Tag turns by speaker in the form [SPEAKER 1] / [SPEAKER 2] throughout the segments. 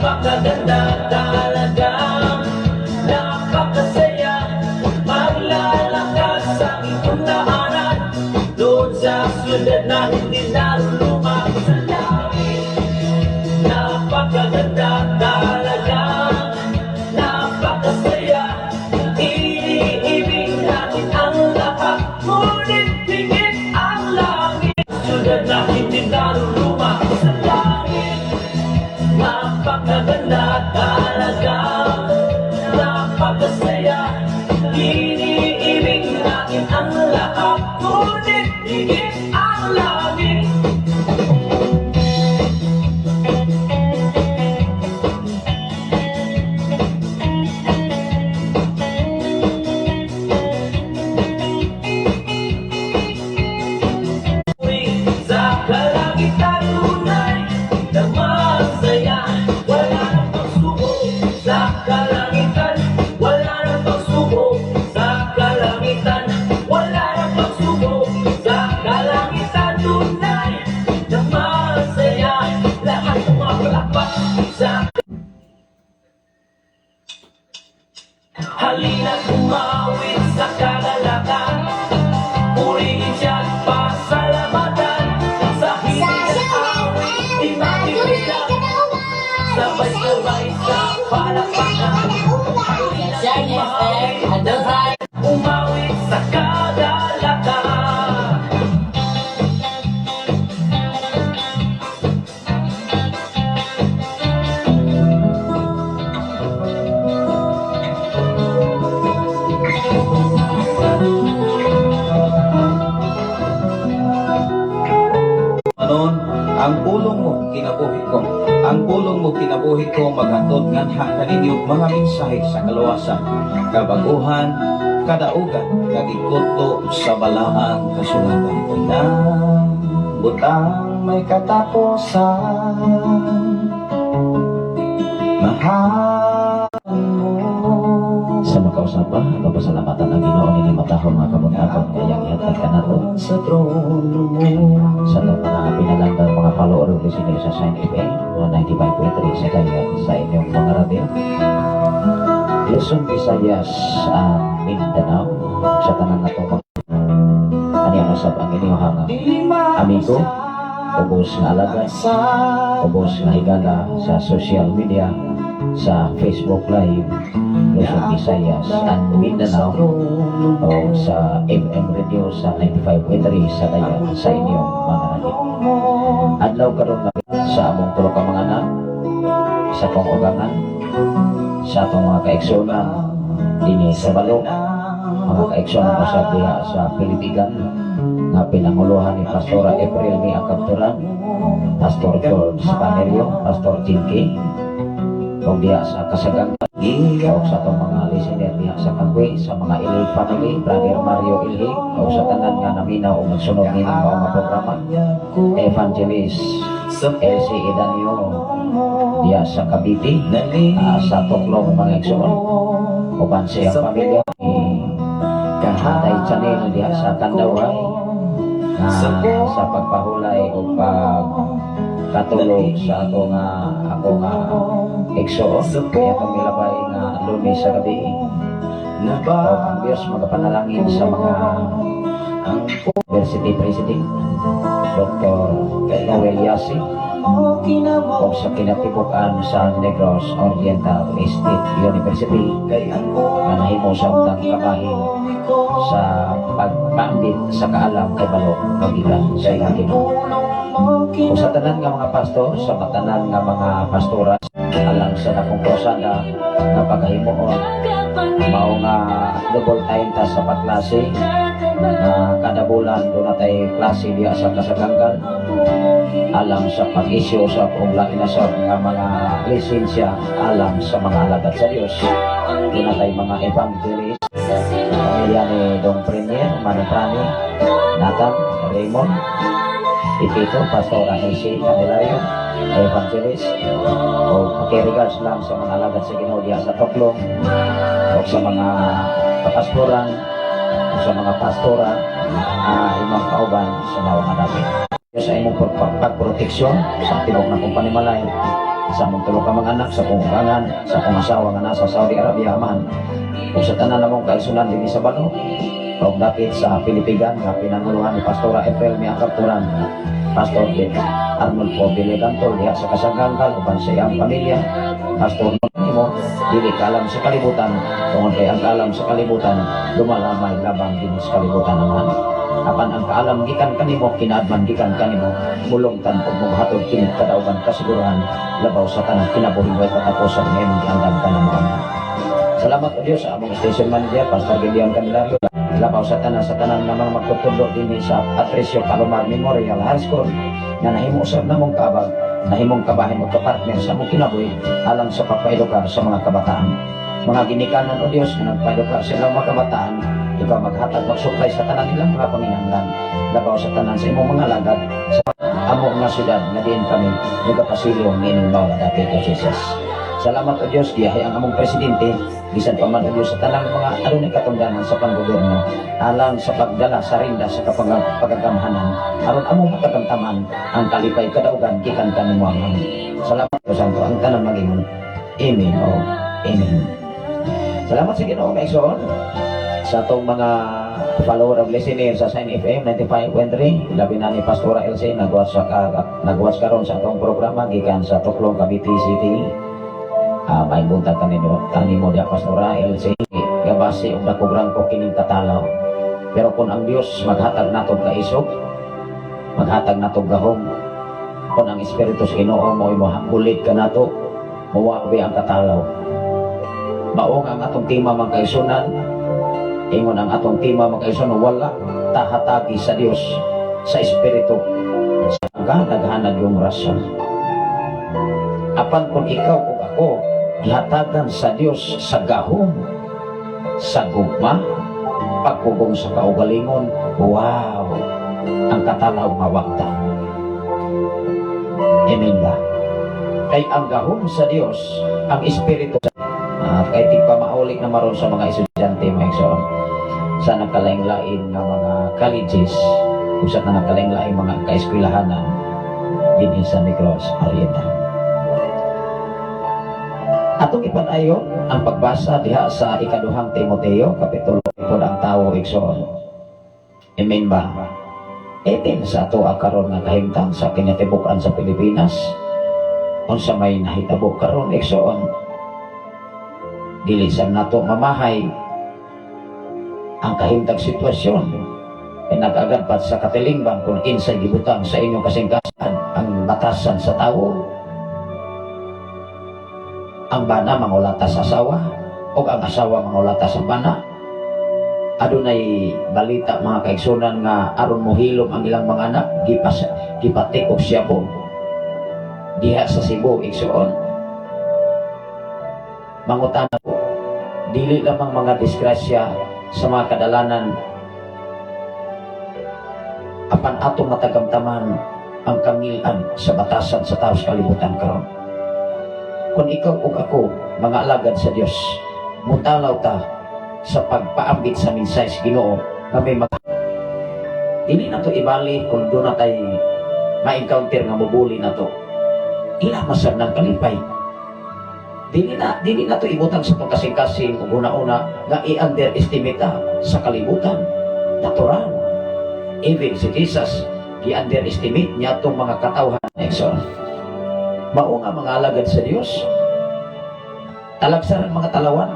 [SPEAKER 1] napakaganda talaga, napakasaya maglalakad sa iyong daanan doon sa syudad na hindi narulungan sa langit. Napakaganda talaga, napakasaya, iniibig natin ang lahat, ngunit hingit ang langit. Syudad na hindi narulungan sa langit. Napakaganda talaga, napakasaya, iniibig natin ang lahat, ngunit hingit ang langit. Sa kalangitan tunay na masaya, wala nang pagsubok. Sa kalangitan, wala nang pagsubok. Sa kalangitan, wala nang pagsubok. Sa kalangitan tunay na masaya, lahat ng mga palakpak sa halina't umawit sa kagalakan, purihin siya't pasalamatan. Sa hilig at awit, di mapipilang, sabay-sabay sa palakpakan. Halina't umawit sa kagalakan.
[SPEAKER 2] Anon, ang pulong mo kinabuhi ko. Ang pulong mo kinabuhi ko maghatod nganha kaninyo mga mensahe sa kaluwasan, kabaguhan, kadaugan, kagikuto sa balaang kasulatan. Na butang may katapusan, mahal mo.
[SPEAKER 3] Sa makausapa, papasalamatan ang Ginoo ni matahon mga kabuntagon kayang ihatag ka nato
[SPEAKER 2] sa trono mo.
[SPEAKER 3] sa itong mga pinalanggang mga follower of listener sa Shine FM 95.3 sa kaya sa inyong mga radio. Luzon, Visayas, Mindanao, sa tanan na itong ano ang usap ang inyong amigo, ubos nga alagay, ubos nga higala sa social media, sa Facebook Live, Luzon, Visayas, Mindanao, o sa FM Radio sa 95.3 sa kaya sa inyong mga radio. Adlaw karon na sa among tulo ka mga anak, sa kong ugangan, sa atong mga kaigsunan dinhi sa balo, mga kaigsunan usab diha sa Pilipigan nga pinanguluhan ni Pastora April ni Akapturan, Pastor George Panerio, Pastor Jinky, o diha sa Kasagangan, o sa itong mga listener diha sa Kagwe, sa mga Ilhig family, Brother Mario Ilhig, o sa tanan nga naminaw o nagsunod ni ng mga programa, Evangelist LC Edanio diha sa Cavite, sa Tuklong mga igsoon, o pansi ang pamilya ni Kahaday Chanel diha sa Tandaway, sa pagpahulay o pagkatulog sa ako nga igsoon, kaya kami labay nga Lunes sa gabi. O ang Diyos magapanalangin sa mga University President Dr. Noel Yasi, o sa kinatipukan sa Negros Oriental State University na nahimo sa utang kabahin sa pagpambit sa kaalam kay balok kagikan sa Ginoo. O sa tanan nga mga pastor, sa tanan nga mga pastoras, alang sa nakong prosada na pagkahimuon, mao nga double time ta sa pagklase, na kada bulan doon na tayo klase diya sa Kasaganggan, alang sa pag-issue sa lain na sa mga lisensya, alang sa mga alagad sa Diyos. Doon na tayo mga evangelist, pamilya ni Dong Premier, Manaprani, Nathan, Raymond, Ipito, Pastor Anisi, Candelario, evangelist, o pakiregards lang sa mga alagad sa Ginoo diya sa Tuklong, o sa mga papastoran, o sa mga pastora, imang kauban sa mga dati. Sa imong pagproteksyon sa tinog na kong panimalay, sa among tulo ka mga anak, sa akong ugangan, sa akong asawa nga nasa Saudi Arabia man, ug sa tanan namong kaigsunan dinhi sa Bano, ug dapit sa Pilipigan nga pinanguluhan ni Pastora April Miakapturan, Pastor Arnold Pobile Cantol diha sa Kasanggangal uban sa iyang pamilya, Pastor mo dili kalam sa kalibutan tungod kay ang kaalam sa kalibutan lumalamay labang din sa kalibutan naman apan ang kaalam gikan kanimo kinaadman gikan kanimo mulungtan ug maghatod kini kadaugan kasiguran labaw sa tanang kinabuhi way katapusan ngayon gianggan ka na mga salamat o Diyos sa among station manager Pastor Gideon Candelario labaw sa tanan namang magtutudlo din sa Patricio Palomar Memorial High School nga nahimo usab namong kabag nahimong kabahin mo kapartner sa mong kinabuhi alang sa pagpaedukar sa mga kabataan. Mga ginikanan o Diyos na nagpaedukar sa ilang mga kabataan, ikaw maghatag magsuplay sa tanan nilang mga paminanglan, labaw sa tanan sa imong mga lagad, sa amo nga syudad nga diin kami, nagapasilyo ng inyong mga dapit o Jesus. Salamat o Diyos, giyahay ang among presidente, bisan pa man o Diyos sa tanang mga adunay katungdanan sa panggoberno, alang sa pagdala sa rinda sa pagagamhanan, aron among matagamtaman ang kalipay kadaugan gikan kanimo ang salamat o Santo ang tanan magingon. Amen o Amen. Salamat sa Ginoo Maigsoon sa atong mga follower of listener sa Sign FM 95.3 labi na ni Pastora LC nagwatch karon sa atong programa gikan sa Tuklong Cavite City. May buntag kanimo dia Pastora LC gabasi og nakubrang ko kining katalaw pero kung ang Dios maghatag natog kaisog maghatag natog gahom kung ang Espiritu sa Ginoo mo ibulit ka nato muwabi ang katalaw maong ang atong tema magkaisunan ingon ang atong tema magkaisunan wala tahatagi sa Dios sa Espiritu sa kadaghanan yung rason apan kung ikaw o ako ihatagan sa Dios sa gahom sa gugma pagpugong sa kaugalingon wow ang katalaw mawagta amen ba kay ang gahom sa Dios ang Espiritu kay tigpa maulik na maron sa mga estudyante maigsoon sa nagkalain-lain na mga colleges usap na nagkalain-lain mga kaeskwelahanan din sa Negros Oriental. Atong ipanayon ang pagbasa diha sa ikaduhang Timoteo kapitulo 1 ang tawo igsoon. Amen ba? Amen sa ato karon nga kahimtang sa kinatibukan sa Pilipinas. Unsa may nahitabo karon igsoon. Dili sa nato mamahay ang kahimtang sitwasyon ay nag-agad pa sa katilingban kung insay gibutang sa inyong kasingkasan ang batasan sa tao. Ang bana mangulata sa asawa o ang asawa mangulata sa bana. Adunay balita mga kaigsunan nga aron mohilom ang ilang mga anak gipatik og siyabo diha sa Cebu igsuon. Mangutana po dili lamang mga disgrasya sa mga kadalanan apan atong matagamtaman ang kangilan sa batasan sa tao sa kalibutan karon. Kung ikaw o ako, mga alagad sa Diyos, mutalaw ta sa pagpaambit sa minsay sa Ginoo na may Dili na to ibali kung doon na tayo ma-encounter nga mabuli na to. Ila masag ng kalipay. Dili na to ibutang sa itong kasing-kasing o una-una nga i-underestimate sa kalibutan. Natural. Even si Jesus, i-underestimate niya itong mga katawhan. Mao nga mga alagad sa Diyos talagsaran mga talawan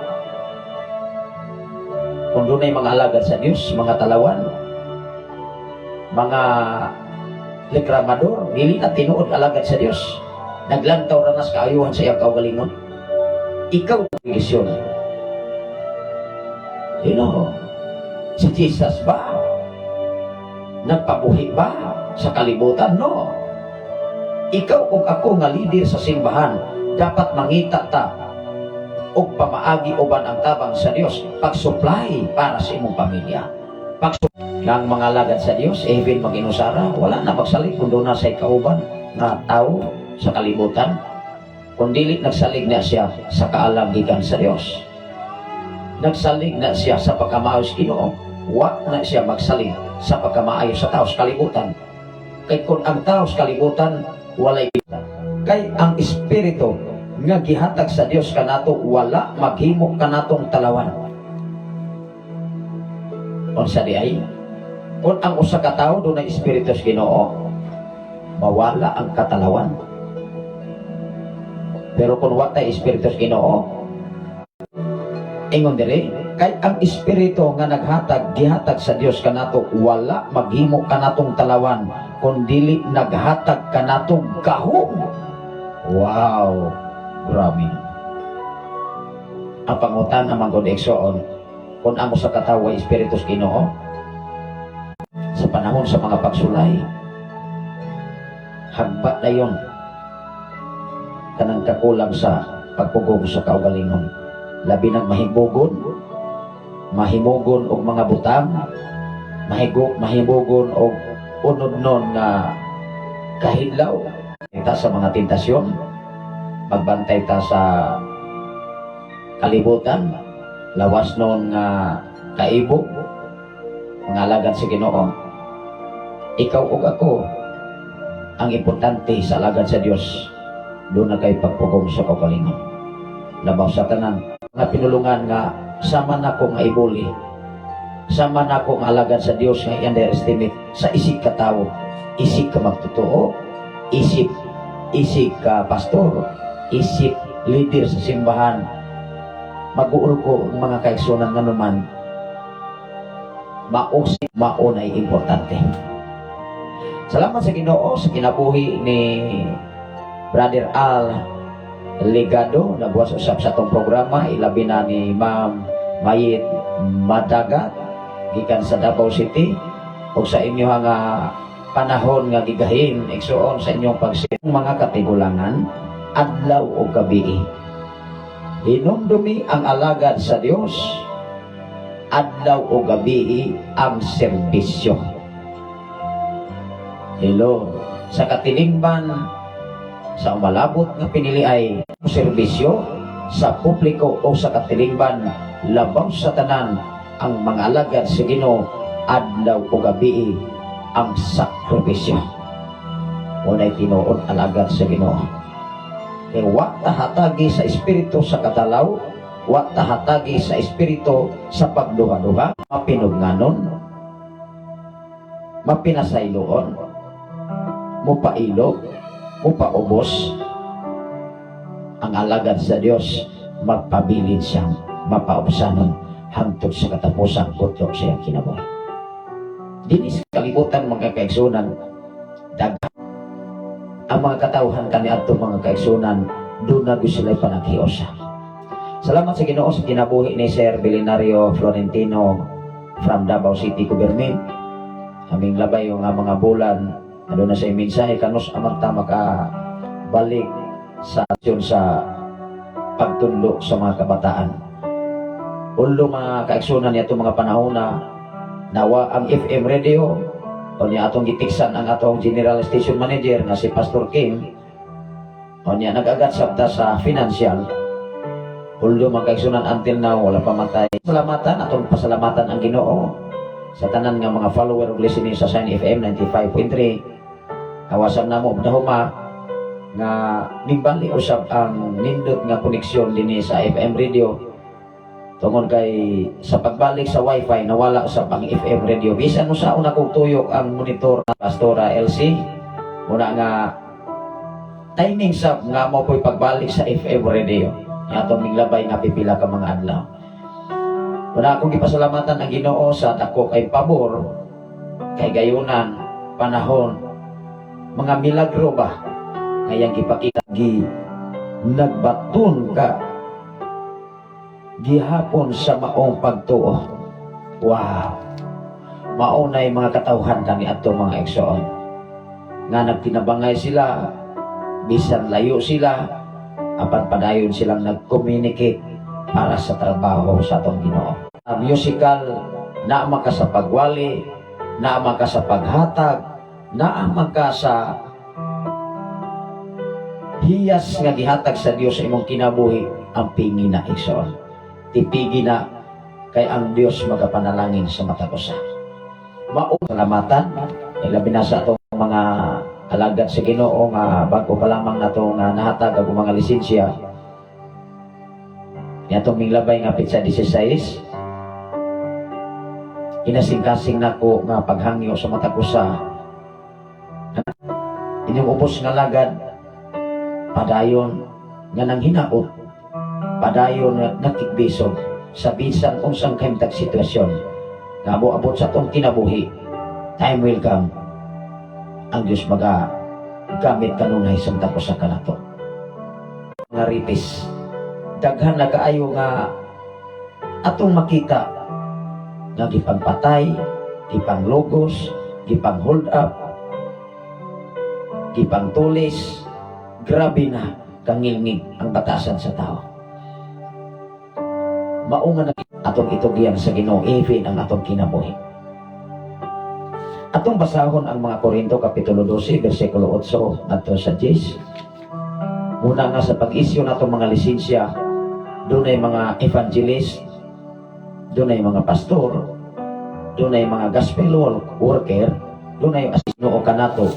[SPEAKER 3] kung doon ay mga alagad sa Diyos mga talawan mga reklamador dili na tinuod alagad sa Diyos naglantaw na nas kaayuhan sa iyang kaugalingon ikaw ang ilisyon si Jesus ba nagpabuhi ba sa kalibutan? No. Ikaw ug ako nga leader sa simbahan dapat mangita ta og pamaagi uban ang tabang sa Dios pag-supply para sa imong pamilya ng mga alagad sa Dios even mag-inusara wala na magsalig kung doon na sa ikauban na tao sa kalibutan kung dili nagsalig na siya sa kaalam gikan sa Dios nagsalig na siya sa pagkamaayo sa Ginoo wa na siya magsalig sa pagkamaayo sa tao sa kalibutan kay kung ang tao sa kalibutan walay kita. Kay ang espiritu nga gihatag sa Dios kanato wala maghimo kanatong talawan. Unsa di ay? Kung ang usa ka tawo dunay espiritu sa Ginoo, mawala ang katalawan. Pero kung wa tay espiritu sa Ginoo, ingon diri, kay ang espiritu nga naghatag gihatag sa Dios kanato wala maghimo kanatong talawan, kundili naghatag kanatong gahom. Wow, grabe. Ang pangutan naman kung eksoon, kung ang usa ka tawo ay espiritu sa Ginoo, sa panahon sa mga pagsulay, hagba na yon kanang kakulang sa pagpugong sa kaugalingon. Labi ng mahimugon og mga butang, mahimugon og unod nun nga kahidlaw. Ita sa mga tentasyon, magbantay ta sa kalibutan, lawas nun nga kaibo, mga alagad sa Ginoo. Ikaw ug ako, ang importante sa alagad sa Dios, doon na kay pagpugong sa kaugalingon. Labaw sa tanan nga pinulungan nga sama na ko nga ibuli, sama na ko nga alagad sa Dios nga i-underestimate sa isig ka tawo, isig ka magtotoo, isig ka pastor, isig leader sa simbahan. Mag-uul ko ang mga kaigsunan nga naman, maunay importante. Salamat sa Ginoo sa kinabuhi ni Brother Al Ligado na buwas usap sa itong programa. Ilabi na ni Ma'am Mayit Madagat gikan sa Davao City, o sa inyo nga panahon nga gigahin igsuon sa inyong pagsin mga katigulangan adlaw o gabi. Hinumdumi ang alagad sa Dios adlaw o gabi ang serbisyo. Hello, sa katilingban sa umalabot nga pinili ay serbisyo sa publiko o sa katilingban, labaw sa tanan ang mga alagad sa Ginoo adlaw o gabi ang sakripisyo. Unay tinuod alagad sa Ginoo. Kaya wa tahatagi sa espiritu sa katalaw, wa tahatagi sa espiritu sa pagduha-duha, mapinugnanon, mapinasayloon, mupailog, mupaubos. Ang alagad sa Dios magpabilin siyang mapaubsanon hangtod sa katapusan kutlo siya kinabuhi. Dinis kalibutan mga kaigsunan, daghang ang mga katawhan kaniadto mga kaigsunan, doon na sila panaghiusa. Salamat sa Ginoo sa kinabuhi ni Sir Belenario Florentino from Davao City, Government. Aming labay yung mga bulan, ano na sa mensahe kanus amang tama ka balik sa aksyon sa pagtudlo sa mga kabataan. Ulo mga kaigsunan niya itong mga panahon na nawa ang FM radio o niya atong gitiksan ang atong General Station Manager na si Pastor Kim, o niya nag-agat sabta sa financial. Ulo mga kaigsunan until now wala pa matay. Salamatan atong pasalamatan ang Ginoo sa tanan nga mga follower ug listening sa Sign FM 95.3. Awasan na mo dahuma nga nimbali usab ang nindot nga koneksyon dinhi sa FM radio. Tungod kay sa pagbalik sa wifi nawala usab ang FM radio. Bisan mo sa una kong tuyok ang monitor na Pastora LC. Muna nga timing sab nga mo po'y pagbalik sa FM radio. Atong niglabay nga pipila ka mga adlaw. Muna akong ipasalamatan ang Ginoo sa dako kay pabor, kay gayunan, panahon, mga milagro ba ngayang gipakita nagbaton ka gihapon sa maong pagtuo. Wow, maunay mga katawhan kani adto mga igsoon nga nagtinabangay sila bisan layo sila, apan padayon silang nag-communicate para sa trabaho sa atong Ginoo. Musical na maka sa pagwali, na maka sa paghatag, na maka sa hiyas nga gihatag sa Dios sa imong kinabuhi, ang pingi na igsoon. Tipigi na kay ang Dios magapanalangin sa matag usa. Maong salamatan, labi na sa atong mga alagad sa Ginoo nga bago pa lamang nato nga nahatag ang mga lisensya nitong minglabay nga pitsa 16 kinasing-kasing nako nga paghangyo sa mata ko sa inyong ubos nga lagad padayon nga nang hinaot padayon nga natikbisog sa bisan unsang kahimtang sitwasyon nga abot sa atong kinabuhi. Time will come ang Diyos gamit kanunay sa tapos sa kanato nga ripis daghan na kaayo nga atong makita nga gipangpatay, gipanglogos, gipang hold up, gipangtulis, grabe na kangilngig ang batasan sa tao. Maunga na atong itugyan sa Ginoo even ang atong kinabuhi. Atong basahon ang mga Korinto kapitulo 12 bersikulo 8 adto sa 10. Muna nga sa pag-isyu natong mga lisensya, dunay mga evangelist, dunay mga pastor, dunay mga gospel worker, dunay asino o kanato.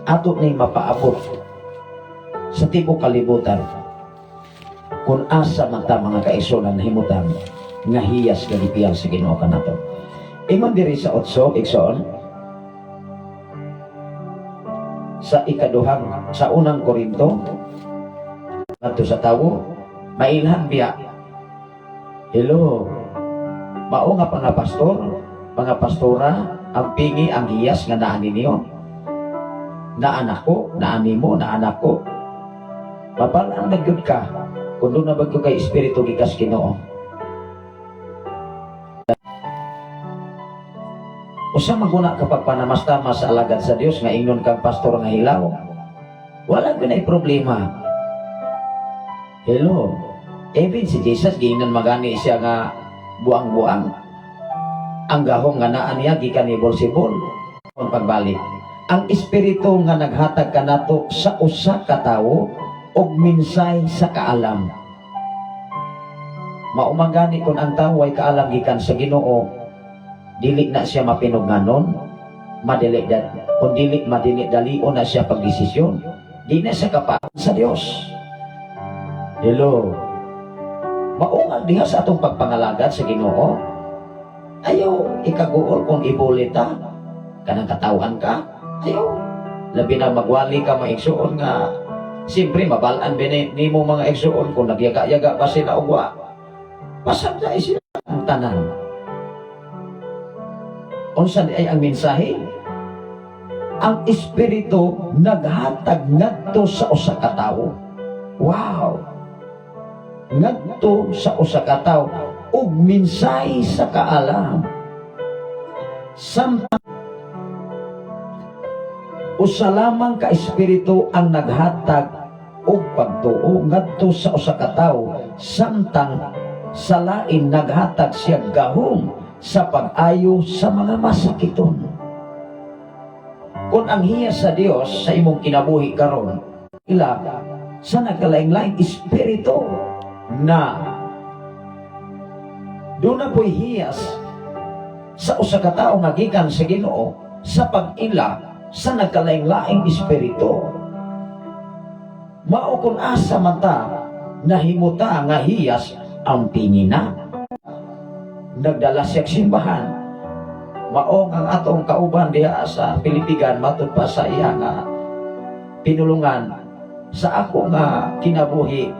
[SPEAKER 3] Ato ni mapaabot sa tibok kalibutan kung asa mata mga kaigsunan himutan nga hiyas galipiyang sa Ginoo kanato. Ingon diri sa 8 igsoon sa ikaduhang sa unang Korinto adto sa tawo mailhan biya. Hello. Mao nga mga pastor, mga pastora ang pingi ang hiyas nga naa ninyo. Na anak ko, na animo, na anak ko. Mapalaan na gyud ka kung doon na bagyo kay Espiritu gikas Ginoo. Usa maguna kapag panamastama sa alagad sa Dios nga ingnon kang pastor nga hilaw. Wala gyud problema. Hello. Even si Jesus giingnan magani siya nga buang-buang. Ang gahong nga naa niya gikan ni Beelzebul. Ang pagbalik. Ang espiritu nga naghatag kanato sa usa ka tawo og minsay sa kaalam. Maumangani kung ang tawo ay kaalam gikan sa Ginoo, dili na siya mapinugnanon, madili kung dili madili-dalion na siya pagdesisyon, di na siya kapaan sa Dios. Hello. Maungan diha sa atong pagpangalagad sa Ginoo. Ayaw ikaguol kung ibulita kanang katawan ka. Ayaw. Labi na magwali ka maigsuon nga siyempre mabalaan nimo mga igsuon kung nagyaga-yaga pa sila og wa. Pasad na sila ang tanan. Unsa di ay ang mensahe? Ang espiritu naghatag ngadto sa usa ka tawo. Wow. Ngadto sa usa ka tawo ug mensahe sa kaalam. Samtang usa lamang ka espiritu ang naghatag og pagtuo ngadto sa usa ka tawo samtang sa lain naghatag siya gahom sa pag-ayo sa mga masakiton. Kung ang hiyas sa Dios sa imong kinabuhi karon ila sa nagkalain-laing espiritu na doon na po'y hiyas sa usa ka tawo nga gikan sa Ginoo sa pag-ila sa nagkalain-laing espiritu. Mao kung asa mata nahimuta nga hiyas ang pingina. Nagdala siya simbahan. Maong ang atong kauban diha sa Pilipigan matud pa sa iya nga pinulungan sa ako nga kinabuhi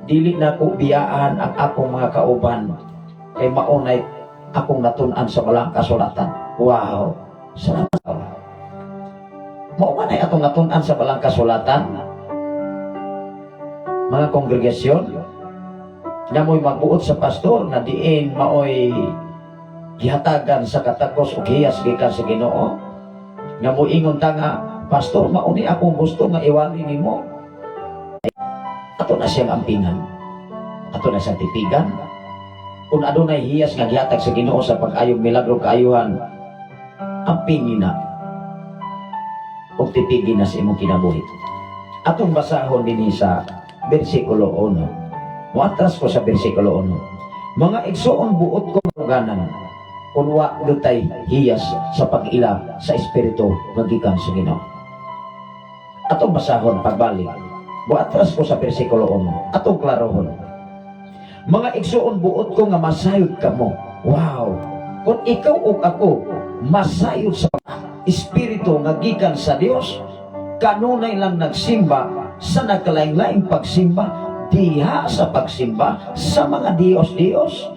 [SPEAKER 3] dili na ko biyaan ang akong mga kauban kay maunay akong natun-an sa balang kasulatan. Wow. Salamat. Mao man ay atong natun-an sa balang kasulatan. Mga kongregasyon na mo'y magbuot sa pastor na diin maoy gihatagan sa katakos o hiyas gikan sa Ginoo nga mo ingon ta nga pastor mauni akong gusto nga iwali nimo. Ato na siyang ampingan, ato na siyang tipigan. Kung adunay hiyas nga gihatag sa Ginoo sa pag-ayong milagro kaayuhan, ampingin na o tipigin na sa imong kinabuhi. Atong basahon din sa bersikulo 1. Muatras ko sa bersikulo 1. Mga igsoon buot ko maruganan kunwa lutay hiyas sa pag-ila sa espiritu magikan sa Ginoo. Atong basahon pagbalik. Buatras ko sa bersikulo 1. Atong klarohon. Mga igsuon buot ko nga masayod kamo. Wow! Kung ikaw o ako masayod sa espiritu nga gikan sa Dios, kanunay lang nagsimba sa nagkalain-laing pagsimba, diha sa pagsimba sa mga Dios-Dios.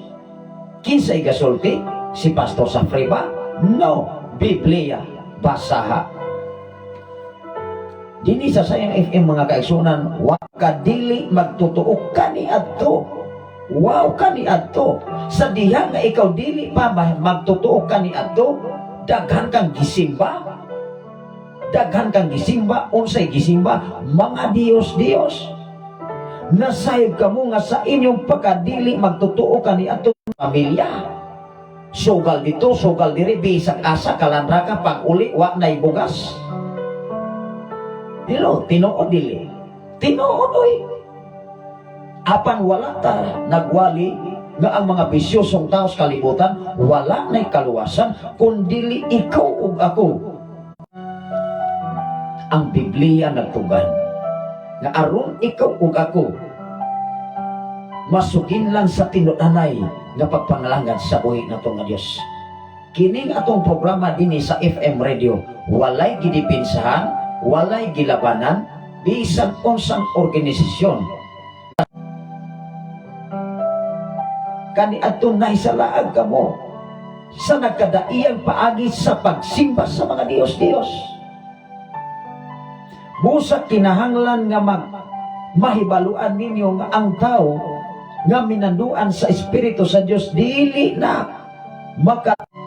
[SPEAKER 3] Kinsay gasulti? Si Pastor Safre ba? No, Biblia basaha. Dini sa sayang FM mga kaigsunan, wa kadili magtutuo kaniadto. Wow, kaniadto. Sa diha nga ikaw dili pa magtutuo kaniadto, daghan kang gisimba. Daghan kang gisimba, unsay gisimba? Mga Dios-Dios. Nasayod ka mo nga sa inyong pagkadili magtutuo kaniadto pamilya. Sugal dito, sugal diri, bisag asa, kalandra ka, pag uli, wa na'y bugas. Dilo, tinuod dili. Tinuod, oy. Apan wala ta nagwali nga ang mga bisyosong tao sa kalibutan, wala na'y kaluwasan, kundili ikaw ug ako. Ang Biblia nagtugan nga aron ikaw ug ako masugin lang sa tinudanay nga pagpangalangad sa buhi nato nga Dios. Kining atong programa dinhi sa FM radio, walay gidipinsahan, walay gilabanan bisan unsang organisasyon. Kani adto naisalaag kamo sa nagkadaiyang paagi sa pagsimba sa mga Dios-Dios. Busa kinahanglan nga mahibaluan ninyo nga ang tao nga minanduan sa Espiritu sa Dios dili na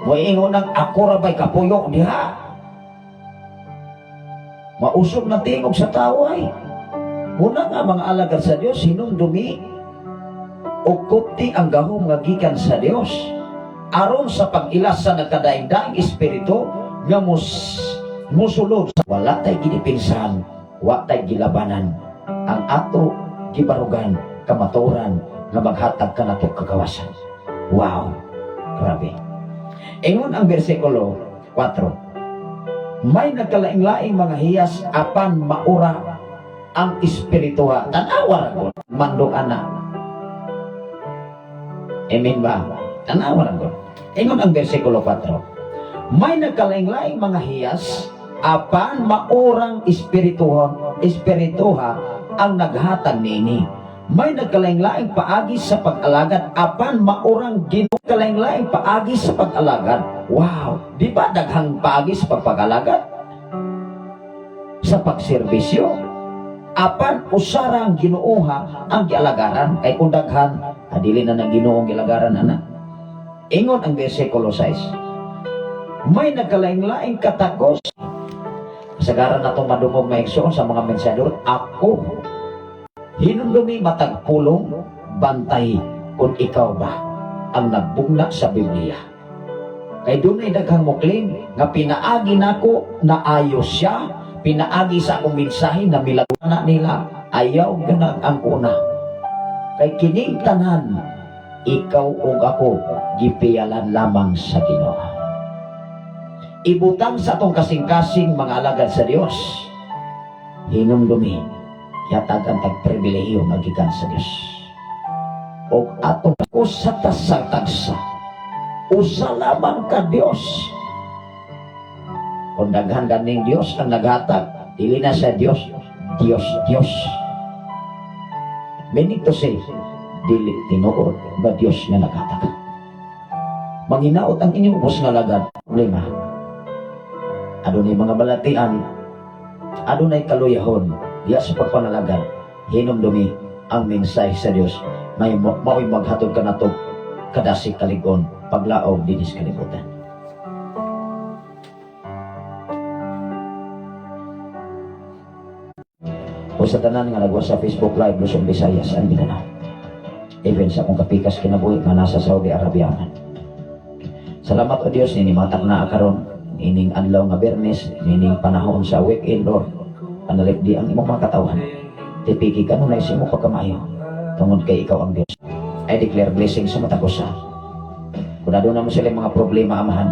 [SPEAKER 3] moingon ang ako ra bay kapuyo diha. Mausog na tingog sa tao ay. Muna nga mga alagad sa Dios hinumdumi o kupti ang gahom nga gikan sa Dios aron sa pag-ilas sa nagkadaing-daing espiritu nga musulod sa wala tay ginipinsan, wa tay gilabanan, ang ato gibarugan kamaturan nga maghatag ka nato kagawasan. Wow, grabe. Ingon ang bersikulo 4, may nagkalaing-laing mga hiyas apan maura ang espirituha. Tanawa ko mandong anak. Amen ba? Tanawa ko. Ingon ang bersikulo 4, may nagkalaing-laing mga hiyas apan maurang espirituha ang naghatag nini. May nagkalaing-laing paagi sa pag-alagad apan maurang ginukalaing-laing paagi sa pag-alagad. Wow, di ba daghang paagi sa pag-alagad? Sa pagserbisyo apan usarang ginuuha ang gialagaran kay kung daghan adili na nang Ginoong gialagaran ana. Ingon ang bersikulo 6, may nagkalaing-laing katakos. Kasagaran na itong madumog maigsoon sa mga mensyador, ako hinumdumi matag pulong bantay kung ikaw ba ang nagbugna sa Biblia. Kay doon ay daghang muklin nga pinaagi nako na ayos siya, pinaagi sa akong mensahe na milaguna nila, ayaw ganag ang una. Kay kining tanan, ikaw ug ako gipiyalan lamang sa Ginoo. Ibutang sa atong kasing-kasing mga alagad sa Dios, hinumdumi yatag ang tagpribilehiyo magikan sa Dios. O atong usatas sa tagsa, usa lamang ka Dios. Kung daghan ganing Dios ang naghatag, dili na sa Dios, Dios. Meaning to say, dili tinuod ba Dios nga naghatag. Manginaot ang inyong ubos nga lagad. Problema, adunay mga balatian, adunay kaluyahon, diya sa pagpanalagad, hinumdumi ang mensahe sa Dios, mao'y maghatod ka nato kadasig kaligon, paglaog dinis kalibutan. O sa tanan nga nagwa sa Facebook Live, Luzon, Visayas, ang Mindanao. Even sa akong kapikas kinabuhi nga nasa Saudi Arabia. Salamat o Dios, nini matak na akaron, ining adlaw nga Bernes, ining panahon sa weekend, Lord. Panalig di ang imong mga katawan. Tipiki ka nung naisip mo pagkamayo. Tungod kay ikaw ang Dios. I declare blessing sa matakusa. Kung na doon naman sila mga problema, Amahan,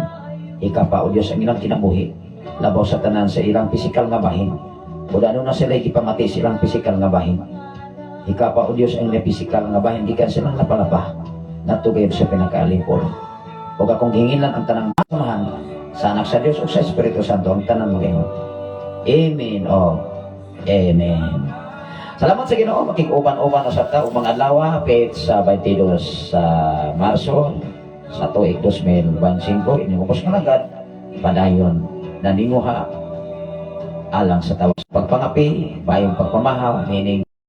[SPEAKER 3] ika pa o Diyos ang ilang kinabuhi. Labaw sa tanan sa ilang pisikal nga bahin. O ano na sila ipamati silang pisikal nga bahin. Ikapa o Diyos ang pisikal nga bahin, gikan silang napalaba. Natugayod sa pinakaalipol. O akong hingilan ang tanang samahan sa anak sa Diyos o sa Espiritu Santo ang tanang magayon. Amen o Amen. Salamat sa Ginoo, makikuban-uban sa tao mga adlaw pet sa 22 sa Marso sa tuig 2025 inyong upos nga lagad padayon naninguha alang sa tawas pagpangapi, bayong pagpamahaw, meaning